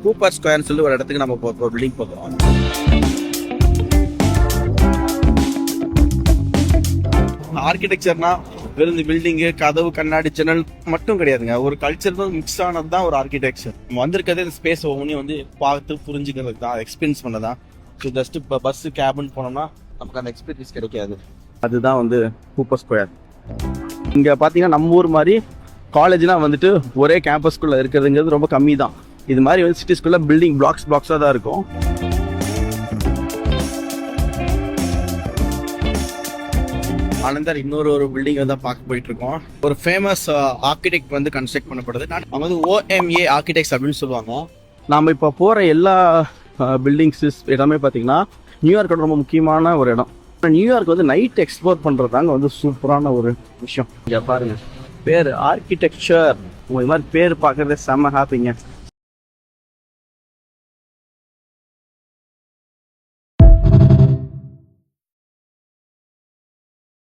Cooper ஸ்கொயர்னு சொல்லி ஒரு இடத்துக்கு நம்ம ஒரு பில்டிங் போகிறோம். ஆர்கிடெக்சர்னா வெறும் இந்த பில்டிங்கு, கதவு, கண்ணாடி, ஜன்னல் மட்டும் கிடையாதுங்க. ஒரு கல்ச்சர் மிக்ஸ் ஆனது தான் ஒரு ஆர்கிடெக்சர். நம்ம வந்திருக்கிறதே இந்த ஸ்பேஸ் ஒவ்வொன்றையும் வந்து பார்த்து புரிஞ்சுக்கிறது தான், எக்ஸ்பீரியன்ஸ் பண்ணதான். ஸோ ஜஸ்ட் இப்போ பஸ்ஸு கேப்னு போனோம்னா நமக்கு அந்த எக்ஸ்பீரியன்ஸ் கிடைக்காது. அதுதான் வந்து கூப்பர் ஸ்கொயர். இங்கே பார்த்தீங்கன்னா நம்ம ஊர் மாதிரி காலேஜ்லாம் வந்துட்டு ஒரே கேம்பஸ்குள்ளே இருக்கிறதுங்கிறது ரொம்ப கம்மி தான். இது மாதிரி வந்து சிட்டிஸ்குள்ளே பில்டிங் பிளாக்ஸாக தான் இருக்கும். ஆனந்தர் இன்னொரு பில்டிங் வந்து பார்க்க போயிட்டு இருக்கோம். ஒரு ஃபேமஸ் ஆர்கிடெக்ட் வந்து கன்ஸ்ட்ரக்ட் பண்ணப்படுது. அவங்க வந்து OMA ஆர்கிடெக்ட்ஸ் அப்படின்னு சொல்லுவாங்க. நாம் இப்போ போகிற எல்லா பில்டிங்ஸஸ் எல்லாமே பார்த்தீங்கன்னா நியூயார்க்கோட ரொம்ப முக்கியமான ஒரு இடம். நியூயார்க் வந்து நைட் எக்ஸ்ப்ளோர் பண்ணுறதாங்க வந்து சூப்பரான ஒரு விஷயம். இங்கே பாருங்க, பேர் ஆர்கிடெக்சர். இது மாதிரி பேர் பார்க்கறதே செம்ம ஹாப்பிங்க.